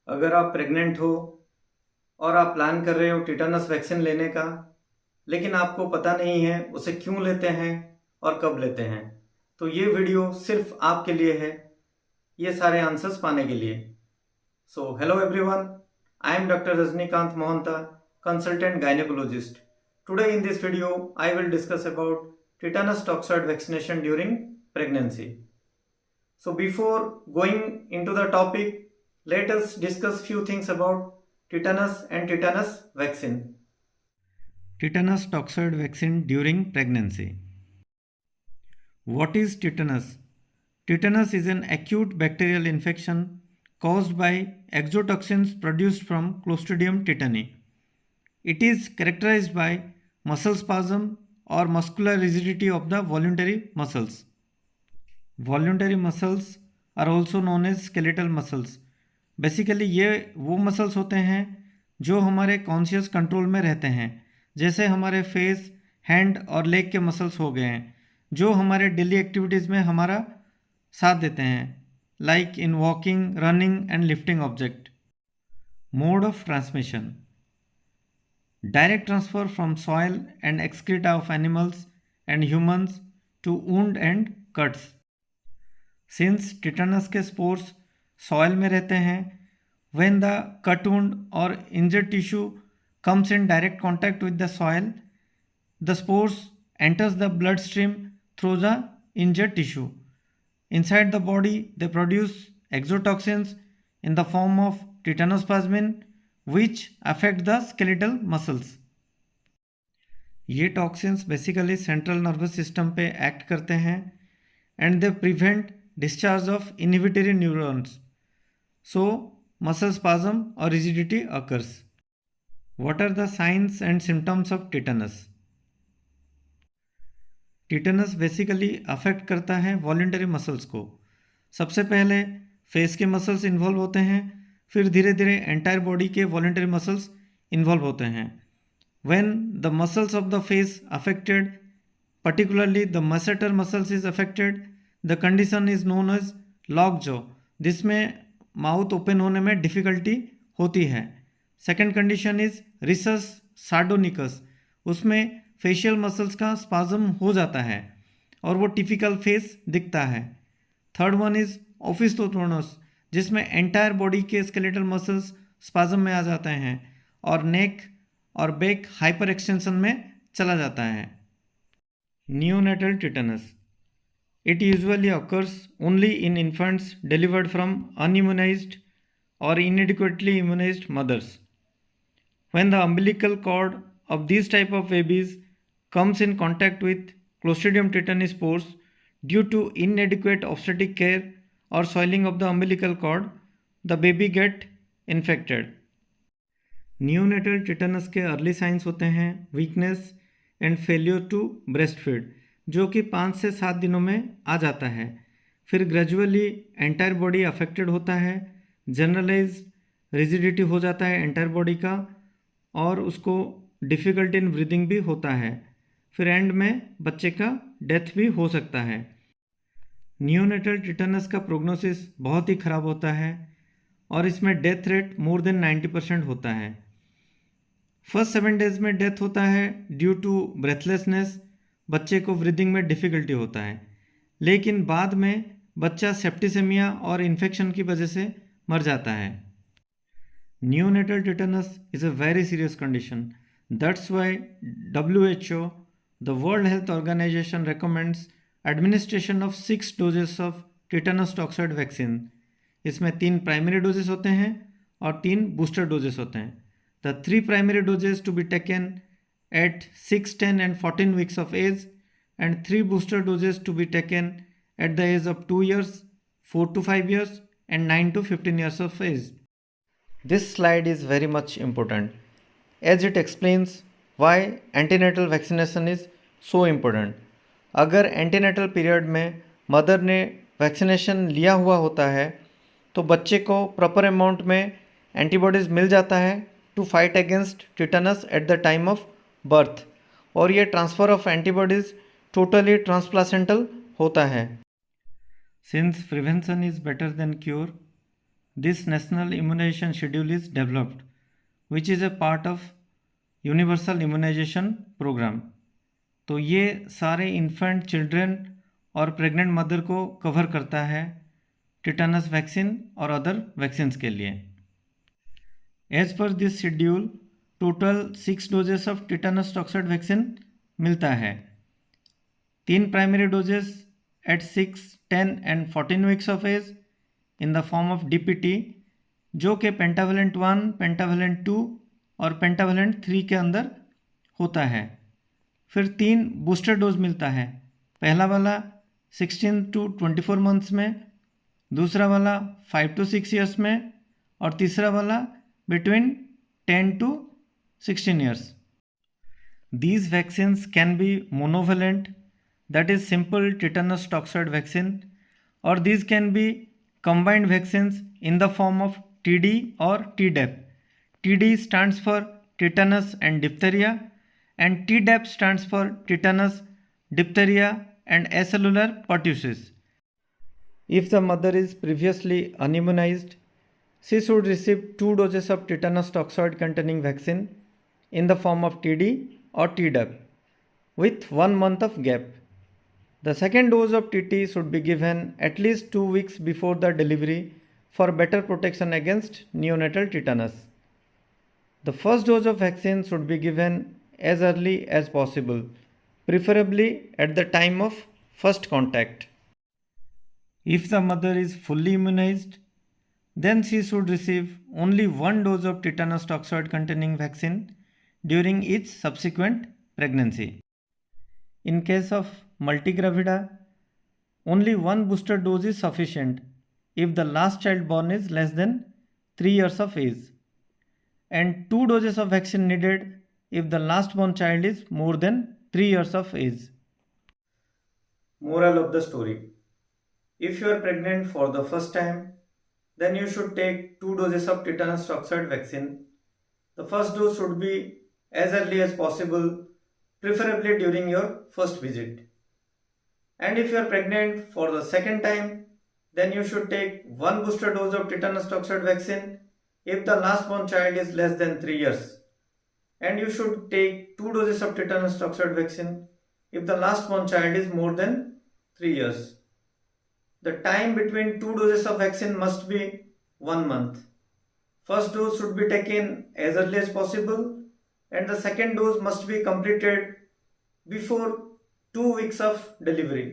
अगर आप प्रेग्नेंट हो और आप प्लान कर रहे हो टिटानस वैक्सीन लेने का, लेकिन आपको पता नहीं है उसे क्यों लेते हैं और कब लेते हैं, तो ये वीडियो सिर्फ आपके लिए है, ये सारे आंसर्स पाने के लिए। So hello everyone, I am doctor Rajinikanth Mohanta, consultant gynecologist. Today in this video, I will discuss about tetanus toxoid vaccination during pregnancy. So before going into the topic, let us discuss few things about tetanus and tetanus vaccine. Tetanus toxoid vaccine during pregnancy. What is tetanus? Tetanus is an acute bacterial infection caused by exotoxins produced from Clostridium tetani. It is characterized by muscle spasm or muscular rigidity of the voluntary muscles. Voluntary muscles are also known as skeletal muscles. Basically ये वो muscles होते हैं जो हमारे conscious control में रहते हैं, जैसे हमारे फेस, हैंड और लेग के मसल्स हो गए हैं, जो हमारे डेली एक्टिविटीज़ में हमारा साथ देते हैं, like in walking, running and lifting object. Mode of transmission: direct transfer from soil and excreta of animals and humans to wound and cuts. Since tetanus के spores soil में रहते हैं, when the cut wound or injured tissue comes in direct contact with the soil, the spores enters the bloodstream through the injured tissue. Inside the body, they produce exotoxins in the form of tetanospasmin, which affect the skeletal muscles. ये toxins basically central nervous system पे act करते हैं and they prevent discharge of inhibitory neurons, so muscle spasm और rigidity occurs. What are the signs and symptoms of tetanus? Tetanus basically affect करता है voluntary muscles को. सबसे पहले face के मसल्स इन्वॉल्व होते हैं, फिर धीरे धीरे एंटायर बॉडी के वॉलंटरी मसल्स इन्वॉल्व होते हैं. When the muscles of the face affected, particularly the masseter muscles is affected, the condition is known as lockjaw. जिसमें माउथ ओपन होने में डिफ़िकल्टी होती है. Second condition is risus sardonicus. उसमें facial muscles का spasm हो जाता है और वो टिपिकल फेस दिखता है. थर्ड वन इज ओफिस्थोटोनस, जिसमें एंटायर बॉडी के स्केलेटल मसल्स स्पाज्म में आ जाते हैं और नेक और बैक हाइपर एक्सटेंशन में चला जाता है. Neonatal tetanus: it usually occurs only in infants delivered from unimmunized or inadequately immunized mothers. When the umbilical cord of these type of babies comes in contact with Clostridium tetani spores due to inadequate obstetric care or soiling of the umbilical cord, the baby get infected. Neonatal tetanus के early signs होते हैं weakness and failure to breast feed, जो कि 5 से 7 दिनों में आ जाता है. फिर ग्रेजुअली एंटायर बॉडी अफेक्टेड होता है, जनरलाइज रिजिडिटी हो जाता है एंटायर बॉडी का और उसको डिफ़िकल्टी इन ब्रीदिंग भी होता है. फिर एंड में बच्चे का डेथ भी हो सकता है. न्यूनेटल टिटेनस का प्रोग्नोसिस बहुत ही ख़राब होता है और इसमें डेथ रेट मोर देन 90% होता है. फर्स्ट 7 डेज में डेथ होता है ड्यू टू ब्रेथलेसनेस, बच्चे को ब्रीदिंग में डिफ़िकल्टी होता है, लेकिन बाद में बच्चा सेप्टिसेमिया और इन्फेक्शन की वजह से मर जाता है. Neonatal tetanus is a very serious condition. That's why WHO, the world health organization, recommends administration of 6 doses of tetanus toxoid vaccine. इसमें 3 प्राइमरी डोजेस होते हैं और 3 बूस्टर डोजेस होते हैं. The 3 primary doses to be taken at 6, 10 and 14 weeks of age, and 3 booster doses to be taken at the age of 2 years, 4 to 5 years and 9 to 15 years of age. This slide is very much important as it explains why antenatal vaccination is so important. अगर antenatal period में mother ने vaccination लिया हुआ होता है तो बच्चे को प्रॉपर अमाउंट में एंटीबॉडीज़ मिल जाता है to fight against tetanus at the time of birth, और ये transfer of antibodies totally transplacental होता है. Since prevention is better than cure, this national immunization schedule is developed, which is a part of universal immunization program. तो ये सारे infant, children और pregnant mother को cover करता है टिटानस वैक्सीन और अदर वैक्सीन्स के लिए। As per this schedule total 6 doses of tetanus toxoid vaccine मिलता है। 3 primary doses at 6, 10 and 14 weeks of age in the form of DPT, जो कि पेंटावेलेंट 1, पेंटावेलेंट 2 और पेंटावेलेंट 3 के अंदर होता है। फिर 3 बूस्टर डोज मिलता है। पहला वाला 16 to 24 मंथ्स में, दूसरा वाला 5 to 6 ईयर्स में और तीसरा वाला between 10 to 16 years. These vaccines can be monovalent, that is simple tetanus toxoid vaccine, or these can be combined vaccines in the form of TD or Tdap. TD stands for tetanus and diphtheria, and Tdap stands for tetanus, diphtheria and acellular pertussis. If the mother is previously unimmunized, she should receive 2 doses of tetanus toxoid containing vaccine in the form of TD or Tdap with 1 month of gap. The second dose of TT should be given at least 2 weeks before the delivery for better protection against neonatal tetanus. The first dose of vaccine should be given as early as possible, preferably at the time of first contact. If the mother is fully immunized, then she should receive only 1 dose of tetanus toxoid containing vaccine during each subsequent pregnancy. In case of multigravida, only 1 booster dose is sufficient if the last child born is less than 3 years of age, and 2 doses of vaccine needed if the last born child is more than 3 years of age. Moral of the story: if you are pregnant for the first time, then you should take 2 doses of tetanus toxoid vaccine. The first dose should be as early as possible, preferably during your first visit. And if you are pregnant for the second time, then you should take 1 booster dose of tetanus toxoid vaccine if the last born child is less than 3 years. And you should take 2 doses of tetanus toxoid vaccine if the last born child is more than 3 years. The time between 2 doses of vaccine must be 1 month. First dose should be taken as early as possible, and the second dose must be completed before 2 weeks of delivery.